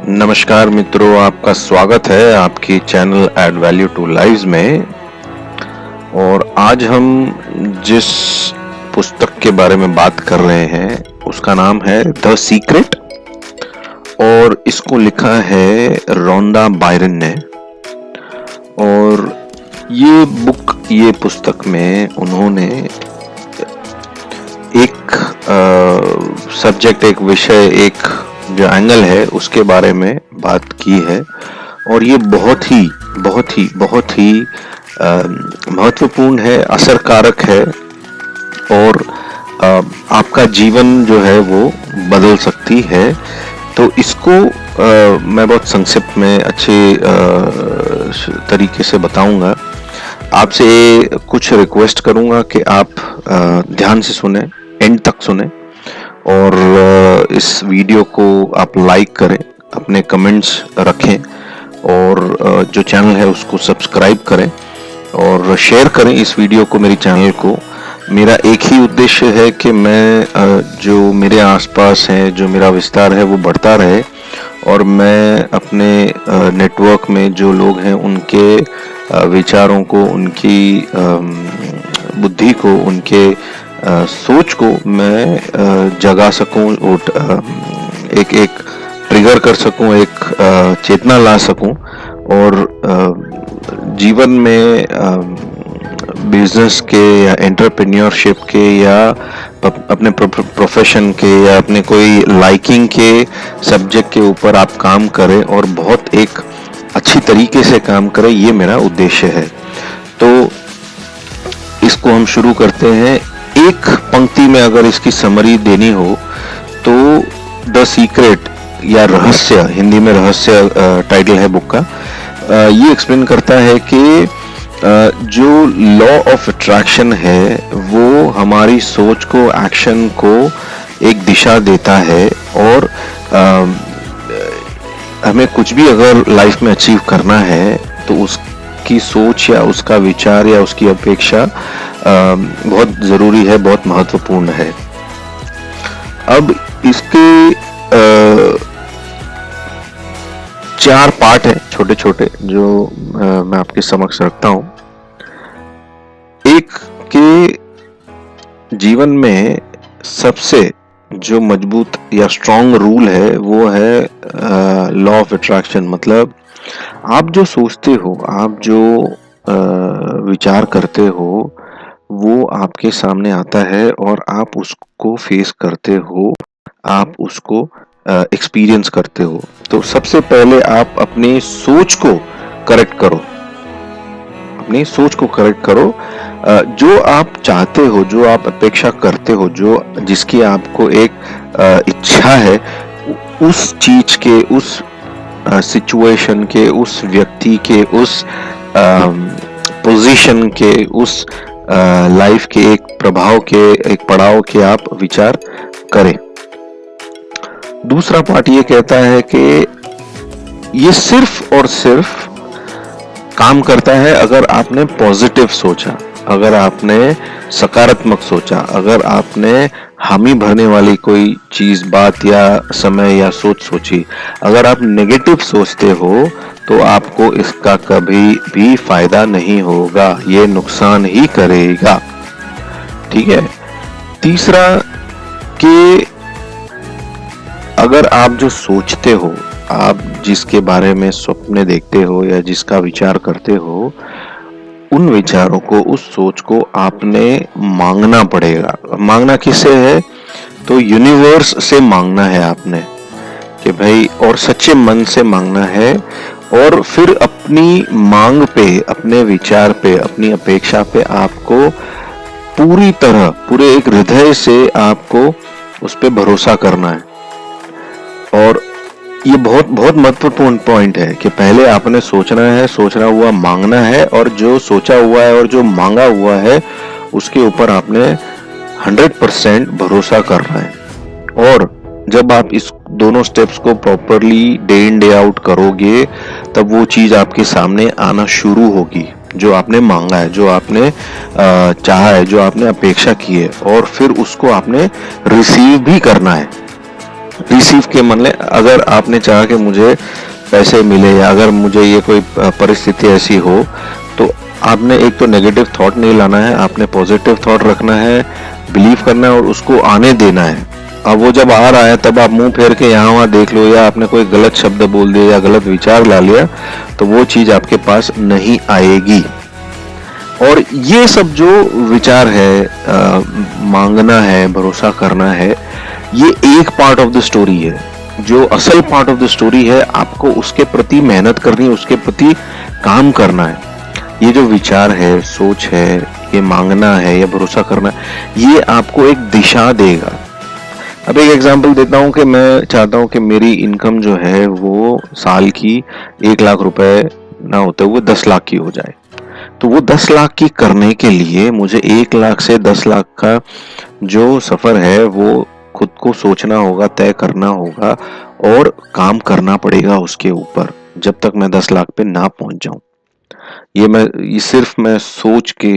नमस्कार मित्रों, आपका स्वागत है आपकी channel add value to lives में। और आज हम जिस पुस्तक के बारे में बात कर रहे हैं उसका नाम है द सीक्रेट और इसको लिखा है रोंडा बायरन ने। और ये पुस्तक में उन्होंने एक सब्जेक्ट, एक विषय, एक जो एंगल है उसके बारे में बात की है। और ये बहुत ही महत्वपूर्ण है, असरकारक है और आपका जीवन जो है वो बदल सकती है। तो इसको मैं बहुत संक्षिप्त में अच्छे तरीके से बताऊंगा। आपसे कुछ रिक्वेस्ट करूंगा कि आप ध्यान से सुने, एंड तक सुने और इस वीडियो को आप लाइक करें, अपने कमेंट्स रखें और जो चैनल है उसको सब्सक्राइब करें और शेयर करें इस वीडियो को, मेरे चैनल को। मेरा एक ही उद्देश्य है कि मैं जो मेरे आसपास है, जो मेरा विस्तार है वो बढ़ता रहे और मैं अपने नेटवर्क में जो लोग हैं उनके विचारों को, उनकी बुद्धि को, उनके सोच को मैं जगा सकूं, एक ट्रिगर कर सकूं, एक चेतना ला सकूं और जीवन में बिजनेस के या एंटरप्रेन्योरशिप के या अपने प्रोफेशन के या अपने कोई लाइकिंग के सब्जेक्ट के ऊपर आप काम करें और बहुत एक अच्छी तरीके से काम करें, ये मेरा उद्देश्य है। तो इसको हम शुरू करते हैं। एक पंक्ति में अगर इसकी समरी देनी हो तो द सीक्रेट या रहस्य, हिंदी में रहस्य टाइटल है बुक का, ये एक्सप्लेन करता है कि जो लॉ ऑफ अट्रैक्शन है वो हमारी सोच को, एक्शन को एक दिशा देता है और हमें कुछ भी अगर लाइफ में अचीव करना है तो उसकी सोच या उसका विचार या उसकी अपेक्षा बहुत जरूरी है, बहुत महत्वपूर्ण है। अब इसके 4 पार्ट हैं छोटे छोटे जो मैं आपके समक्ष रखता हूं। एक के जीवन में सबसे जो मजबूत या स्ट्रॉन्ग रूल है वो है लॉ ऑफ अट्रैक्शन। मतलब आप जो सोचते हो, आप जो विचार करते हो वो आपके सामने आता है और आप उसको फेस करते हो, आप उसको एक्सपीरियंस करते हो। तो सबसे पहले आप अपनी सोच को करेक्ट करो, अपनी सोच को करेक्ट करो। जो आप चाहते हो, जो आप अपेक्षा करते हो, जो जिसकी आपको एक इच्छा है, उस चीज के, उस सिचुएशन के, उस व्यक्ति के, उस पोजीशन के, उस लाइफ के एक प्रभाव के, एक पड़ाव के आप विचार करें। दूसरा पार्ट ये कहता है कि ये सिर्फ और सिर्फ काम करता है अगर आपने पॉजिटिव सोचा, अगर आपने सकारात्मक सोचा, अगर आपने हामी भरने वाली कोई चीज, बात या समय या सोच सोची। अगर आप नेगेटिव सोचते हो तो आपको इसका कभी भी फायदा नहीं होगा, ये नुकसान ही करेगा। ठीक है। तीसरा कि अगर आप जो सोचते हो, आप जिसके बारे में स्वप्न देखते हो या जिसका विचार करते हो, उन विचारों को, उस सोच को आपने मांगना पड़ेगा। मांगना किससे है? तो यूनिवर्स से मांगना है आपने कि भाई, और सच्चे मन से मांगना है। और फिर अपनी मांग पे, अपने विचार पे, अपनी अपेक्षा पे आपको पूरी तरह, पूरे एक हृदय से आपको उस पे भरोसा करना है। और ये बहुत बहुत महत्वपूर्ण पॉइंट है कि पहले आपने सोचना है, सोचना हुआ मांगना है, और जो सोचा हुआ है और जो मांगा हुआ है उसके ऊपर आपने 100% भरोसा करना है। और जब आप इस दोनों स्टेप्स को properly day in day out करोगे तब वो चीज आपके सामने आना शुरू होगी जो आपने मांगा है, जो आपने चाहा है, जो आपने अपेक्षा की है, और फिर उसको आपने रिसीव भी करना है। रिसीव के मतलब अगर आपने चाहा कि मुझे पैसे मिले या अगर मुझे ये कोई परिस्थिति ऐसी हो, तो आपने एक तो नेगेटिव थॉट नहीं लाना है, आपने पॉजिटिव थॉट रखना है, बिलीव करना है और उसको आने देना है। अब वो जब आ रहा है तब आप मुंह फेर के यहाँ वहाँ देख लो या आपने कोई गलत शब्द बोल दिया या गलत विचार ला लिया, तो वो चीज आपके पास नहीं आएगी। और ये सब जो विचार है, मांगना है, भरोसा करना है, ये एक पार्ट ऑफ द स्टोरी है। जो असल पार्ट ऑफ द स्टोरी है, आपको उसके प्रति मेहनत करनी है, उसके प्रति काम करना है। ये जो विचार है, सोच है, ये मांगना है या भरोसा करना है, ये आपको एक दिशा देगा। अब एक एग्जांपल देता हूँ कि मैं चाहता हूँ कि मेरी इनकम जो है वो साल की 1 लाख रुपए ना होते हुए 10 लाख की हो जाए। तो वो 10 लाख की करने के लिए मुझे 1 लाख से 10 लाख का जो सफर है वो खुद को सोचना होगा, तय करना होगा और काम करना पड़ेगा उसके ऊपर, जब तक मैं 10 लाख पे ना पहुंच जाऊं। ये सिर्फ मैं सोच के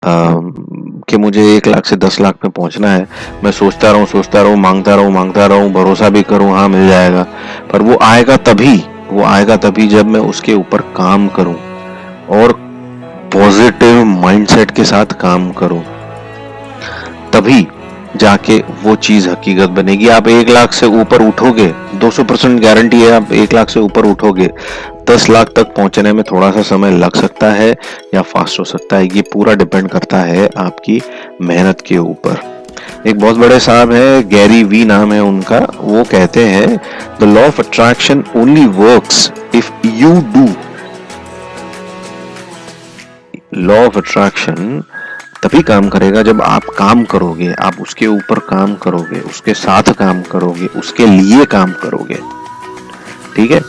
कि मुझे 1 लाख से 10 लाख पे पहुंचना है, मैं सोचता रहूं, मांगता रहूं, भरोसा भी करूं हाँ मिल जाएगा, पर वो आएगा तभी जब मैं उसके ऊपर काम करूं और पॉजिटिव माइंडसेट के साथ काम करूं, तभी जाके वो चीज हकीकत बनेगी। आप 1 लाख से ऊपर उठोगे, 200% गारंटी है आप 1 लाख से ऊपर उठोगे। 10 लाख तक पहुंचने में थोड़ा सा समय लग सकता है या फास्ट हो सकता है, ये पूरा डिपेंड करता है आपकी मेहनत के ऊपर। एक बहुत बड़े साहब है, गैरी वी नाम है उनका, वो कहते हैं the law of attraction only works if you do. Law of attraction तभी काम करेगा जब आप काम करोगे, आप उसके ऊपर काम करोगे, उसके साथ काम करोगे, उसके लिए काम करोगे। ठीक है,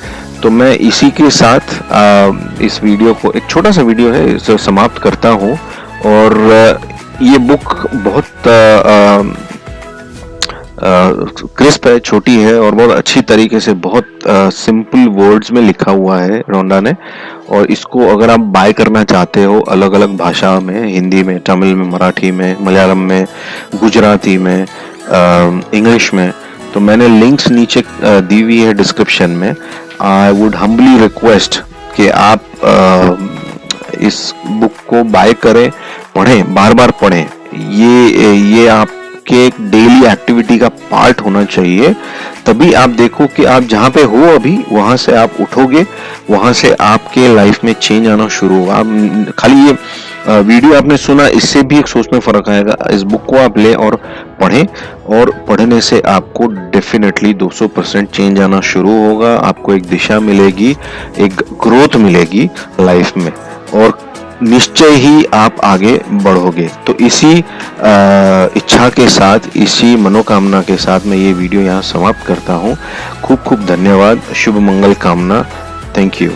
तो मैं इसी के साथ इस वीडियो को, एक छोटा सा वीडियो है, इसे समाप्त करता हूँ। और ये बुक बहुत क्रिस्प है, छोटी है और बहुत अच्छी तरीके से, बहुत सिंपल वर्ड्स में लिखा हुआ है रोंडा ने। और इसको अगर आप बाय करना चाहते हो अलग अलग भाषा में, हिंदी में, तमिल में, मराठी में, मलयालम में, गुजराती में, इंग्लिश में, तो मैंने लिंक्स नीचे दी हुई है डिस्क्रिप्शन में। आई वुड हम्बली रिक्वेस्ट कि आप इस बुक को बाय करें, पढ़ें, बार बार पढ़ें। ये आपके एक डेली एक्टिविटी का पार्ट होना चाहिए, तभी आप देखो कि आप जहाँ पे हो अभी वहां से आप उठोगे, वहां से आपके लाइफ में चेंज आना शुरू होगा। आप खाली ये वीडियो आपने सुना, इससे भी एक सोच में फर्क आएगा। इस बुक को आप ले और पढ़ें, और पढ़ने से आपको डेफिनेटली 200% चेंज आना शुरू होगा। आपको एक दिशा मिलेगी, एक ग्रोथ मिलेगी लाइफ में, और निश्चय ही आप आगे बढ़ोगे। तो इसी इच्छा के साथ, इसी मनोकामना के साथ मैं ये वीडियो यहाँ समाप्त करता हूँ। खूब खूब धन्यवाद, शुभ मंगल कामना। Thank you.